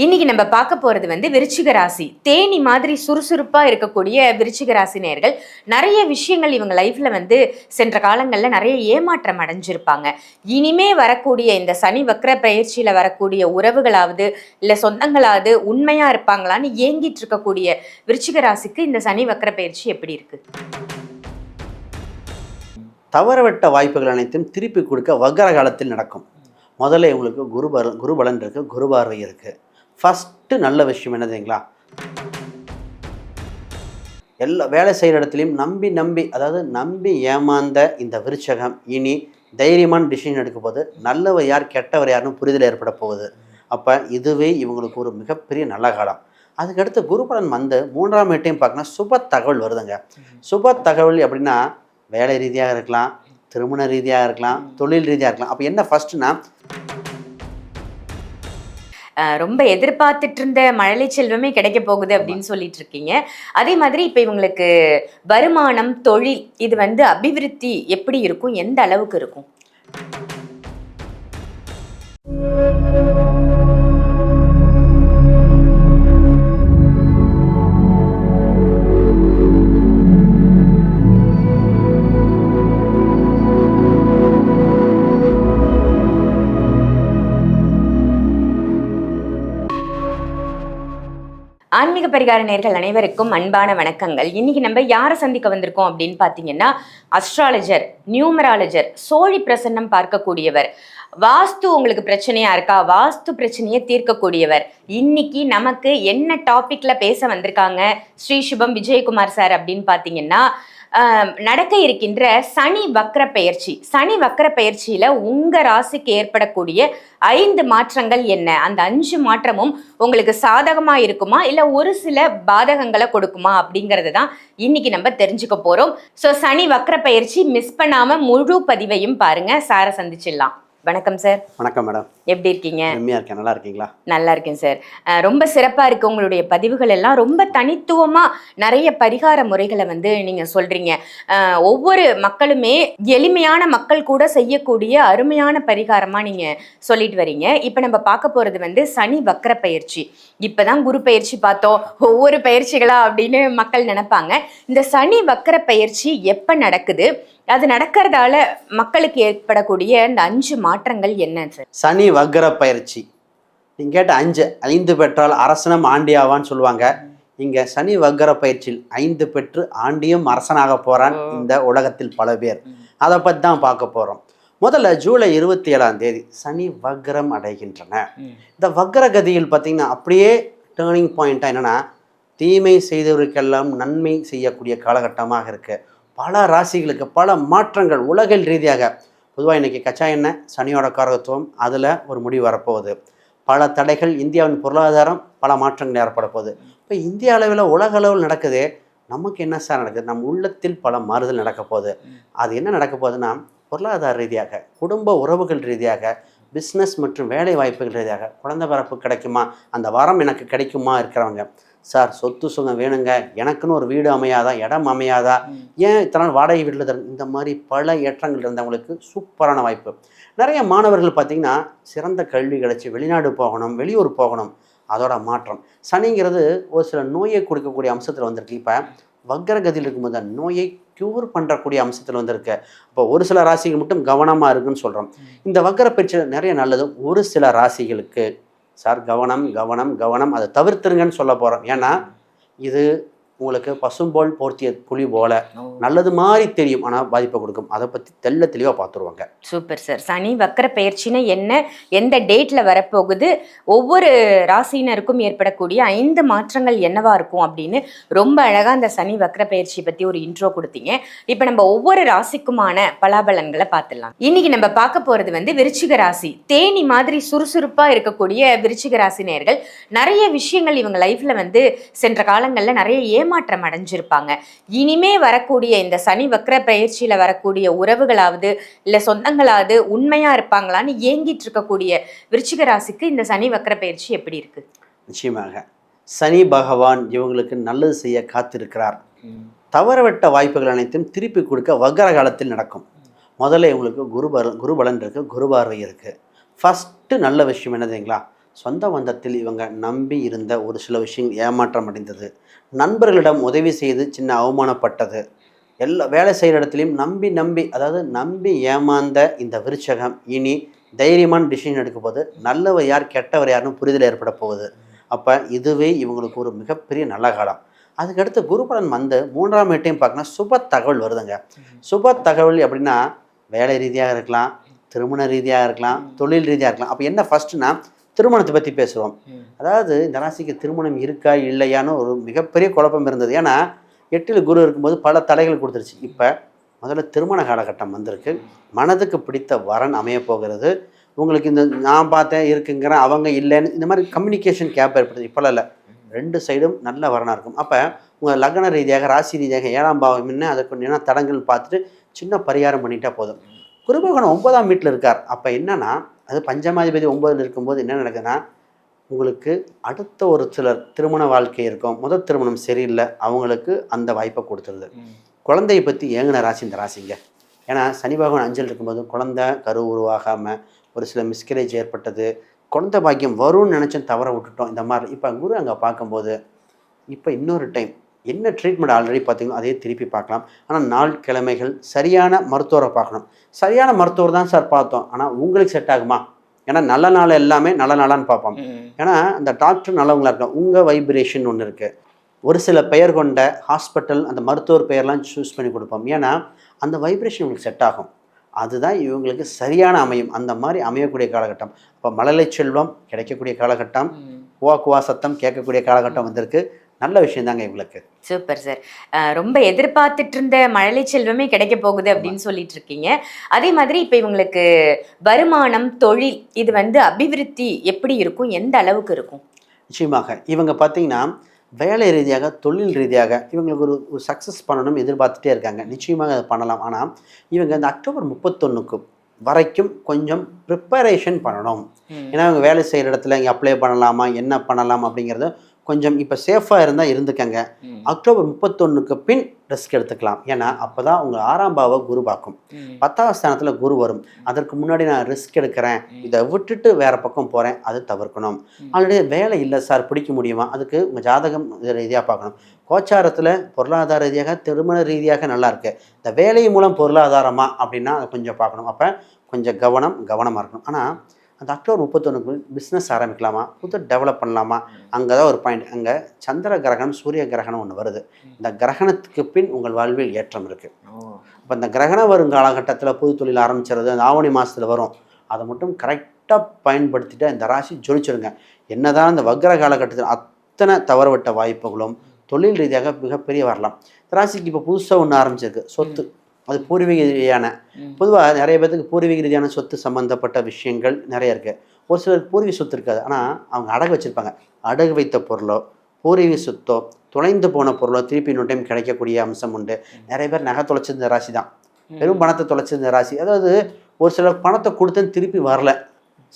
இன்னைக்கு நம்ம பார்க்க போறது விருச்சிக ராசி. தேனி மாதிரி சுறுசுறுப்பா இருக்கக்கூடிய விருச்சிக ராசி நேயர்கள் நிறைய விஷயங்கள் இவங்க லைஃப்ல சென்ற காலங்கள்ல நிறைய ஏமாற்றம் அடைஞ்சிருப்பாங்க. இனிமே வரக்கூடிய இந்த சனி வக்ர பயிற்சியில வரக்கூடிய உறவுகளாவது இல்ல சொந்தங்களாவது உண்மையா இருப்பாங்களான்னு ஏங்கிட்டு இருக்கக்கூடிய விருச்சிக ராசிக்கு இந்த சனி வக்ர பயிற்சி எப்படி இருக்கு? தவறவிட்ட வாய்ப்புகள் அனைத்தும் திருப்பி கொடுக்க வக்ர காலத்தில் நடக்கும். முதல்ல இவங்களுக்கு குருபலன் இருக்கு, குரு பார்வை இருக்கு. ஃபஸ்ட்டு நல்ல விஷயம் என்னதுங்களா, எல்லா வேலை செய்கிற இடத்துலையும் நம்பி ஏமாந்த இந்த விருச்சகம் இனி தைரியமான டிசிஷன் எடுக்க போது நல்லவர் யார் கெட்டவர் யாருன்னு புரிதல் ஏற்பட போகுது. அப்போ இதுவே இவங்களுக்கு ஒரு மிகப்பெரிய நல்ல காலம். அதுக்கடுத்து குருபலன் 3ஆம் வீட்டையும் பார்க்கணும், சுப தகவல் வருதுங்க. சுப தகவல் அப்படின்னா வேலை ரீதியாக இருக்கலாம், திருமண ரீதியாக இருக்கலாம், தொழில் ரீதியாக இருக்கலாம். அப்போ என்ன ஃபஸ்ட்டுனா, ரொம்ப எதிர்பார்த்துட்டு இருந்த மழலை செல்வமே கிடைக்க போகுது அப்படின்னு சொல்லிட்டு இருக்கீங்க. அதே மாதிரி இப்ப இவங்களுக்கு வருமானம், தொழில் இது அபிவிருத்தி எப்படி இருக்கும், எந்த அளவுக்கு இருக்கும்? ஆன்மீக பரிகார நேயர்கள் அனைவருக்கும் அன்பான வணக்கங்கள். இன்னைக்கு நம்ம யாரை சந்திக்க வந்திருக்கோம் அப்படின்னு பார்த்தீங்கன்னா, அஸ்ட்ராலஜர், நியூமராலஜர், சோழி பிரசன்னம் பார்க்கக்கூடியவர், வாஸ்து உங்களுக்கு பிரச்சனையா இருக்கா, வாஸ்து பிரச்சனையை தீர்க்கக்கூடியவர். இன்னைக்கு நமக்கு என்ன டாபிக்ல பேச வந்திருக்காங்க ஸ்ரீ சுபம் விஜயகுமார் சார் அப்படின்னு பார்த்தீங்கன்னா, நடக்க இருக்கின்ற சனி வக்ர பெயர்ச்சி. சனி வக்ர பெயர்ச்சியில உங்க ராசிக்கு ஏற்படக்கூடிய 5 மாற்றங்கள் என்ன, அந்த 5 மாற்றமும் உங்களுக்கு சாதகமா இருக்குமா இல்ல ஒரு சில பாதகங்களை கொடுக்குமா அப்படிங்கறது தான் இன்னைக்கு நம்ம தெரிஞ்சுக்க போறோம். ஸோ சனி வக்ர பெயர்ச்சி மிஸ் பண்ணாம முழு பதிவையும் பாருங்க. சாரை சந்திச்சிடலாம். வணக்கம் சார். வணக்கம் மேடம். எப்படி இருக்கீங்க? இருக்கேன். நல்லா இருக்கீங்களா? நல்லா இருக்கேன் சார். ரொம்ப சிறப்பா இருக்கு உங்களுடைய பதிவுகள் எல்லாம். ரொம்ப தனித்துவமா நிறைய பரிகார முறைகளை நீங்க சொல்றீங்க. ஒவ்வொரு மக்களுமே எளிமையான மக்கள் கூட செய்யக்கூடிய அருமையான பரிகாரமா நீங்க சொல்லிட்டு வரீங்க. இப்ப நம்ம பார்க்க போறது சனி வக்ர பயிற்சி. இப்பதான் குரு பயிற்சி பார்த்தோம், ஒவ்வொரு பயிற்சிகளா அப்படின்னு மக்கள் நினைப்பாங்க. இந்த சனி வக்ர பயிற்சி எப்ப நடக்குது, அது நடக்கிறதால மக்களுக்கு ஏற்படக்கூடிய இந்த 5 மாற்றங்கள் என்ன சார்? சனி வக்ர பயிற்சி நீங்க கேட்ட 5 பெற்றால் அரசனும் ஆண்டியாவான்னு சொல்லுவாங்க. இங்க சனி வக்ர பயிற்சியில் 5 பெற்று ஆண்டியும் அரசனாக போறான் இந்த உலகத்தில் பல பேர். அதை பத்தி தான் பார்க்க போறோம். முதல்ல ஜூலை 27ஆம் தேதி சனி வக்ரம் அடைகின்றன. இந்த வக்ர கதியில் பார்த்தீங்கன்னா அப்படியே டேர்னிங் பாயிண்டா என்னன்னா, தீமை செய்தவருக்கெல்லாம் நன்மை செய்யக்கூடிய காலகட்டமாக இருக்கு. பல ராசிகளுக்கு பல மாற்றங்கள் உலகில் ரீதியாக. பொதுவாக இன்றைக்கி கச்சா எண்ணெய் சனியோட காரகத்துவம், அதில் ஒரு முடிவு வரப்போகுது. பல தடைகள், இந்தியாவின் பொருளாதாரம், பல மாற்றங்கள் ஏற்பட போகுது. இப்போ இந்திய அளவில் உலக அளவில் நடக்குது, நமக்கு என்ன சார் நடக்குது? நம்ம உள்ளத்தில் பல மாறுதல் நடக்க போகுது. அது என்ன நடக்க போகுதுன்னா, பொருளாதார ரீதியாக, குடும்ப உறவுகள் ரீதியாக, பிஸ்னஸ் மற்றும் வேலை வாய்ப்புகள் ரீதியாக, குழந்தை பிறப்பு கிடைக்குமா, அந்த வாரம் எனக்கு கிடைக்குமா இருக்கிறவங்க, சார் சொத்து சுகம் வேணுங்க, எனக்குன்னு ஒரு வீடு அமையாதா, இடம் அமையாதா, ஏன் இத்தனை நாள் வாடகை வீட்டில் தரும், இந்த மாதிரி பல ஏற்றங்கள் இருந்தவங்களுக்கு சூப்பரான வாய்ப்பு. நிறைய மாணவர்கள் பார்த்திங்கன்னா சிறந்த கல்வி கிடச்சி வெளிநாடு போகணும், வெளியூர் போகணும், அதோட மாற்றம். சனிங்கிறது ஒரு சில நோயை கொடுக்கக்கூடிய அம்சத்தில் வந்திருக்கு. இப்போ வக்ரகதியில் இருக்கும்போது நோயை க்யூர் பண்ணுறக்கூடிய அம்சத்தில் வந்திருக்கு. இப்போ ஒரு சில ராசிகள் மட்டும் கவனமாக இருக்குன்னு சொல்கிறோம். இந்த வக்ர பயிற்சியில் நிறைய நல்லது. ஒரு சில ராசிகளுக்கு சார் கவனம் கவனம் கவனம், அதை தவிர்த்துருங்கன்னு சொல்ல போகிறோம். ஏன்னா இது உங்களுக்கு பசும்போல் போர்த்திய புலி போல நல்லது மாதிரி தெரியும், ஆனால் பாதிப்பை கொடுக்கும். அதை பற்றி தெளிவாக பார்த்துருவாங்க. Super sir. சனி வக்ர பயிற்சினா என்ன, எந்த டேட்ல வரப்போகுது, ஒவ்வொரு ராசினருக்கும் ஏற்படக்கூடிய 5 மாற்றங்கள் என்னவா இருக்கும் அப்படின்னு ரொம்ப அழகா அந்த சனி வக்ர பயிற்சி பத்தி ஒரு இன்ட்ரோ கொடுத்தீங்க. இப்ப நம்ம ஒவ்வொரு ராசிக்குமான பலாபலன்களை பார்த்துடலாம். இன்னைக்கு நம்ம பார்க்க போறது விருச்சிக ராசி. தேனி மாதிரி சுறுசுறுப்பா இருக்கக்கூடிய விருச்சிக ராசி நேயர்கள் நிறைய விஷயங்கள் இவங்க லைஃப்ல சென்ற காலங்கள்ல நிறைய ஏமாற்றம் அடைஞ்சிருப்பாங்க. இனிமே வரக்கூடிய இந்த சனி வக்ர பயிற்சியில வரக்கூடிய உறவுகளாவது இல்ல சொந்தங்களாவது உண்மையா இருப்பாங்களான்னு ஏங்கிட்டு இருக்கக்கூடிய விருச்சிக ராசிக்கு இந்த சனி வக்ர பயிற்சி எப்படி இருக்கு? நிச்சயமாக சனி பகவான் இவங்களுக்கு நல்லது செய்ய காத்திருக்கிறார். தவறவிட்ட வாய்ப்புகள் அனைத்தும் திருப்பி கொடுக்க வக்ர காலத்தில் நடக்கும். முதல்ல இவங்களுக்கு குருபலன் இருக்கு, குரு பார்வை இருக்கு. ஃபஸ்ட்டு நல்ல விஷயம் என்னதுங்களா, சொந்த பந்தத்தில் இவங்க நம்பி இருந்த ஒரு சில விஷயங்கள் ஏமாற்றம் அடைந்தது, நண்பர்களிடம் உதவி செய்து சின்ன அவமானப்பட்டது, எல்லா வேலை செய்கிற இடத்துலையும் நம்பி நம்பி அதாவது நம்பி ஏமாந்த இந்த விருச்சகம் இனி தைரியமான டிசிஷன் எடுக்க போது நல்லவர் யார் கெட்டவர் யாருன்னு புரிதல் ஏற்பட போகுது. அப்போ இதுவே இவங்களுக்கு ஒரு மிகப்பெரிய நல்ல காலம். அதுக்கடுத்து குருபலன் வந்து 3ஆம் வீட்டையும் பார்க்கணும், சுப தகவல் வருதுங்க. சுப தகவல் அப்படின்னா வேலை ரீதியாக இருக்கலாம், திருமண ரீதியாக இருக்கலாம், தொழில் ரீதியாக இருக்கலாம். அப்போ என்ன ஃபஸ்ட்டுனா திருமணத்தை பற்றி பேசுவோம். அதாவது இந்த ராசிக்கு திருமணம் இருக்கா இல்லையான்னு ஒரு மிகப்பெரிய குழப்பம் இருந்தது. ஏன்னா 8ல் குரு இருக்கும்போது பல தடைகள் கொடுத்துருச்சு. இப்போ முதல்ல திருமண காலகட்டம் வந்திருக்கு. மனதுக்கு பிடித்த வரன் அமைய போகிறது. உங்களுக்கு இந்த நான் பார்த்தேன் இருக்குங்கிறேன் அவங்க இல்லைன்னு இந்த மாதிரி கம்யூனிகேஷன் கேப் ஏற்படுது. இப்போலாம் இல்லை, 2 சைடும் நல்ல வரனாக இருக்கும். அப்போ உங்கள் லக்ன ரீதியாக ராசி ரீதியாக 7ஆம் பாவம் என்ன அதை கொஞ்சம் தடங்கள் பார்த்துட்டு சின்ன பரிகாரம் பண்ணிட்டா போதும். குருபகவான் 9ஆம் வீட்டில் இருக்கார். அப்போ என்னன்னா அது பஞ்சமாதிபதி 9ல் இருக்கும்போது என்ன நடக்குதுன்னா உங்களுக்கு அடுத்த ஒரு சிலர் திருமண வாழ்க்கை இருக்கும், முதல் திருமணம் சரியில்லை, அவங்களுக்கு அந்த வாய்ப்பை கொடுத்துருது. குழந்தையை பற்றி ஏங்கின ராசி இந்த ராசிங்க. ஏன்னா சனி பகவான் 5ல் இருக்கும்போது குழந்தை கரு உருவாகாமல் ஒரு சில மிஸ்கரேஜ் ஏற்பட்டது, குழந்தை பாக்கியம் வரும்னு நினச்சோம் தவற விட்டுட்டோம். இந்த மாதிரி இப்போ குரு அங்கே பார்க்கும்போது இப்போ இன்னொரு டைம் என்ன ட்ரீட்மெண்ட் ஆல்ரெடி பார்த்தீங்கன்னா அதே திருப்பி பார்க்கலாம். ஆனால் நாள் கிழமைகள் சரியான மருத்துவரை பார்க்கணும். சரியான மருத்துவர் தான் சார் பார்த்தோம், ஆனால் உங்களுக்கு செட் ஆகுமா? ஏன்னா நல்ல நாள் எல்லாமே நல்ல நாளான்னு பார்ப்போம். ஏன்னா அந்த டாக்டர் நல்லவங்களா இருக்கும். உங்கள் வைப்ரேஷன் ஒன்று இருக்குது. ஒரு சில பெயர் கொண்ட ஹாஸ்பிட்டல் அந்த மருத்துவர் பெயர்லாம் சூஸ் பண்ணி கொடுப்போம். ஏன்னா அந்த வைப்ரேஷன் உங்களுக்கு செட் ஆகும். அதுதான் இவங்களுக்கு சரியான அமையும். அந்த மாதிரி அமையக்கூடிய காலகட்டம். இப்போ மழலை செல்வம் கிடைக்கக்கூடிய காலகட்டம், குவா சத்தம் கேட்கக்கூடிய காலகட்டம் வந்திருக்கு. நல்ல விஷயம் தாங்க இவங்களுக்கு. Super sir. ரொம்ப எதிர்பார்த்துட்டு இருந்த மழலை செல்வமே கிடைக்க போகுது அப்படின்னு சொல்லிட்டு இருக்கீங்க. அதே மாதிரி இப்போ இவங்களுக்கு வருமானம், தொழில் இது வந்து அபிவிருத்தி எப்படி இருக்கும், எந்த அளவுக்கு இருக்கும்? நிச்சயமாக இவங்க பார்த்தீங்கன்னா வேலை ரீதியாக தொழில் ரீதியாக இவங்களுக்கு ஒரு சக்ஸஸ் பண்ணணும் எதிர்பார்த்துட்டே இருக்காங்க. நிச்சயமாக அதை பண்ணலாம். ஆனால் இவங்க இந்த அக்டோபர் 31க்கு வரைக்கும் கொஞ்சம் ப்ரிப்பரேஷன் பண்ணணும். ஏன்னா இவங்க வேலை செய்கிற இடத்துல இங்கே அப்ளை பண்ணலாமா என்ன பண்ணலாம் அப்படிங்கிறத கொஞ்சம் இப்போ சேஃபாக இருந்தால் இருந்துக்கங்க. அக்டோபர் 31க்கு பின் ரிஸ்க் எடுத்துக்கலாம். ஏன்னா அப்போ தான் உங்கள் 6ஆம் பாவ குரு பார்க்கும். 10ஆம் ஸ்தானத்தில் குரு வரும். அதற்கு முன்னாடி நான் ரிஸ்க் எடுக்கிறேன், இதை விட்டுட்டு வேறு பக்கம் போகிறேன், அது தவிர்க்கணும். ஆல்ரெடி வேலை இல்லை சார் பிடிக்க முடியுமா? அதுக்கு உங்கள் ஜாதகம் ரீதியாக பார்க்கணும். கோச்சாரத்தில் பொருளாதார ரீதியாக திருமண ரீதியாக நல்லா இருக்குது. இந்த வேலை மூலம் பொருளாதாரமா அப்படின்னா அதை கொஞ்சம் பார்க்கணும். அப்போ கொஞ்சம் கவனமாக இருக்கணும். ஆனால் அந்த அக்டோபர் 31க்கு பிஸ்னஸ் ஆரம்பிக்கலாமா, புது டெவலப் பண்ணலாமா, அங்கே தான் ஒரு பாயிண்ட். அங்கே சந்திர கிரகணம் சூரிய கிரகணம் ஒன்று வருது. இந்த கிரகணத்துக்கு பின் உங்கள் வாழ்வில் ஏற்றம் இருக்குது. அப்போ இந்த கிரகணம் வரும் காலகட்டத்தில் புது தொழில் ஆரம்பிச்சிருது, அந்த ஆவணி மாதத்தில் வரும். அதை மட்டும் கரெக்டாக பயன்படுத்திட்டு இந்த ராசி ஜொலிச்சிடுங்க. என்னதான் இந்த வக்ர காலகட்டத்தில் அத்தனை தவறவிட்ட வாய்ப்புகளும் தொழில் ரீதியாக மிகப்பெரிய வரலாம். இந்த ராசிக்கு இப்போ புதுசாக ஒன்று ஆரம்பிச்சிருக்கு, சொத்து. அது பூர்வீக ரீதியான, பொதுவாக நிறைய பேருக்கு பூர்வீக ரீதியான சொத்து சம்மந்தப்பட்ட விஷயங்கள் நிறைய இருக்குது. ஒரு சிலருக்கு பூர்வீக சொத்து இருக்காது, ஆனால் அவங்க அடகு வச்சுருப்பாங்க. அடகு வைத்த பொருளோ பூர்வீக சொத்தோ தொலைந்து போன பொருளோ திருப்பி இன்னொரு டைம் கிடைக்கக்கூடிய அம்சம் உண்டு. நிறைய பேர் நகை தொலைச்சிருந்த ராசி தான், வெறும் பணத்தை தொலைச்சிருந்த ராசி. அதாவது ஒரு சிலர் பணத்தை கொடுத்தேன்னு திருப்பி வரல,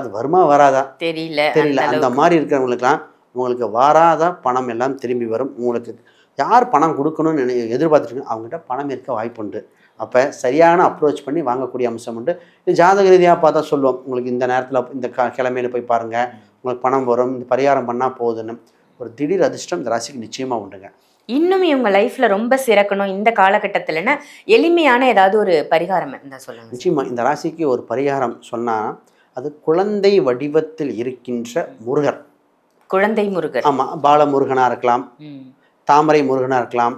அது வருமா வராதா தெரியல. அந்த மாதிரி இருக்கிறவங்களுக்குலாம் உங்களுக்கு வராத பணம் எல்லாம் திரும்பி வரும். உங்களுக்கு யார் பணம் கொடுக்கணும்னு எதிர்பார்த்துட்டு அவங்ககிட்ட பணம் இருக்க வாய்ப்பு உண்டு. அப்போ சரியான அப்ரோச் பண்ணி வாங்கக்கூடிய அம்சம் உண்டு. இது ஜாதக ரீதியாக பார்த்தா சொல்லுவோம், உங்களுக்கு இந்த நேரத்தில் இந்த கிழமையில போய் பாருங்கள், உங்களுக்கு பணம் வரும், இந்த பரிகாரம் பண்ணால் போகுதுன்னு. ஒரு திடீர் அதிர்ஷ்டம் இந்த ராசிக்கு நிச்சயமாக உண்டுங்க. இன்னும் இவங்க லைஃப்ல ரொம்ப சிறக்கணும் இந்த காலகட்டத்தில்னா எளிமையான ஏதாவது ஒரு பரிகாரம் இருந்தால் சொல்லுங்கள். நிச்சயமாக இந்த ராசிக்கு ஒரு பரிகாரம் சொன்னால் அது குழந்தை வடிவத்தில் இருக்கின்ற முருகர். குழந்தை முருகர். ஆமாம், பாலமுருகனாக இருக்கலாம், தாமரை முருகனாக இருக்கலாம்.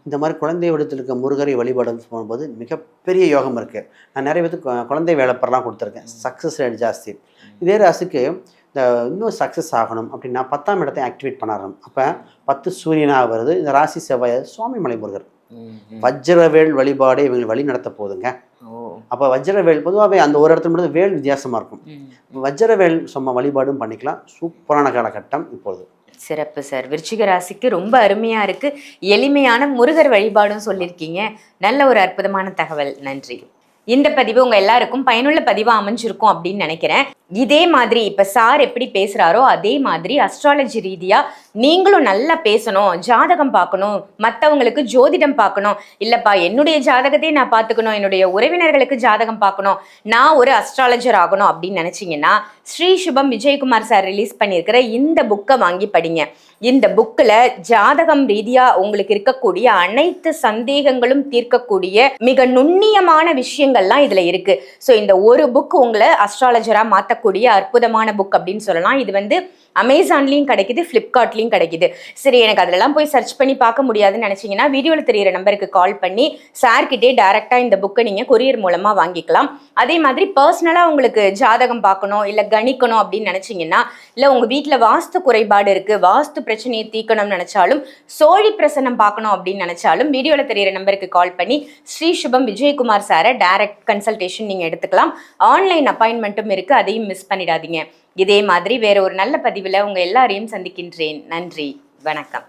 இந்த மாதிரி குழந்தை வடிவத்தில் இருக்க முருகரை வழிபாடு போகும்போது மிகப்பெரிய யோகம் இருக்குது. நான் நிறைய பேருக்கு குழந்தை வேலைப்பெறலாம் கொடுத்துருக்கேன், சக்ஸஸ் ரேட் ஜாஸ்தி. இதே ராசிக்கு இந்த இன்னும் சக்ஸஸ் ஆகணும் அப்படின்னா 10ஆம் இடத்தை ஆக்டிவேட் பண்ணணும். அப்போ 10 சூரியனாக வருது. இந்த ராசி செவ்வாய் சுவாமிமலை முருகர். வஜ்ரவேல் வழிபாடு இவங்க வழி நடத்த போதுங்க. அப்போ வஜ்ரவேல் பொதுவாகவே அந்த ஒரு இடத்துல மட்டும் வேல் வித்தியாசமாக இருக்கும். வஜ்ரவேல் சும்மா வழிபாடும் பண்ணிக்கலாம். சூப்பரான காலகட்டம் இப்போது. சிறப்பு சார். விருச்சிக ராசிக்கு ரொம்ப அருமையா இருக்கு. எளிமையான முருகர் வழிபாடும் சொல்லியிருக்கீங்க. நல்ல ஒரு அற்புதமான தகவல். நன்றி. இந்த பதிவு உங்க எல்லாருக்கும் பயனுள்ள பதிவா அமைஞ்சிருக்கும் அப்படின்னு நினைக்கிறேன். இதே மாதிரி இப்ப சார் எப்படி பேசுறாரோ அதே மாதிரி அஸ்ட்ராலஜி ரீதியா நீங்களும் நல்லா பேசணும், ஜாதகம் பார்க்கணும், மற்றவங்களுக்கு ஜோதிடம் பார்க்கணும், இல்லப்பா என்னுடைய ஜாதகத்தை நான் பார்த்துக்கணும், என்னுடைய உறவினர்களுக்கு ஜாதகம் பார்க்கணும், நான் ஒரு அஸ்ட்ராலஜர் ஆகணும் அப்படின்னு நினைச்சீங்கன்னா ஸ்ரீ சுபம் விஜயகுமார் சார் ரிலீஸ் பண்ணியிருக்கிற இந்த புக்கை வாங்கி படிங்க. இந்த புக்கில் ஜாதகம் ரீதியா உங்களுக்கு இருக்கக்கூடிய அனைத்து சந்தேகங்களும் தீர்க்கக்கூடிய மிக நுண்ணியமான விஷயங்கள்லாம் இதுல இருக்கு. ஸோ இந்த ஒரு புக் உங்களை அஸ்ட்ராலஜரா மாற்றக்கூடிய அற்புதமான புக் அப்படின்னு சொல்லலாம். இது அமேசான்லேயும் கிடைக்குது, ஃப்ளிப்கார்ட்லேயும் கிடைக்குது. சரி, எனக்கு அதிலலாம் போய் சர்ச் பண்ணி பார்க்க முடியாதுன்னு நினச்சிங்கன்னா வீடியோவில் தெரியிற நம்பருக்கு கால் பண்ணி சார்கிட்டே டேரெக்டாக இந்த புக்கை நீங்கள் கொரியர் மூலமாக வாங்கிக்கலாம். அதே மாதிரி பர்சனலாக உங்களுக்கு ஜாதகம் பார்க்கணும் இல்லை கணிக்கணும் அப்படின்னு நினச்சிங்கன்னா, இல்லை உங்கள் வீட்டில் வாஸ்து குறைபாடு இருக்குது, வாஸ்து பிரச்சனையை தீர்க்கணும்னு நினச்சாலும், சோழி பிரசன்னம் பார்க்கணும் அப்படின்னு நினச்சாலும் வீடியோவில் தெரியிற நம்பருக்கு கால் பண்ணி ஸ்ரீ சுபம் விஜயகுமார் சாரை டைரக்ட் கன்சல்டேஷன் நீங்கள் எடுத்துக்கலாம். ஆன்லைன் அப்பாயின்மெண்ட்டும் இருக்குது, அதையும் மிஸ் பண்ணிடாதீங்க. இதே மாதிரி வேற ஒரு நல்ல பதிவில் உங்க எல்லாரையும் சந்திக்கின்றேன். நன்றி, வணக்கம்.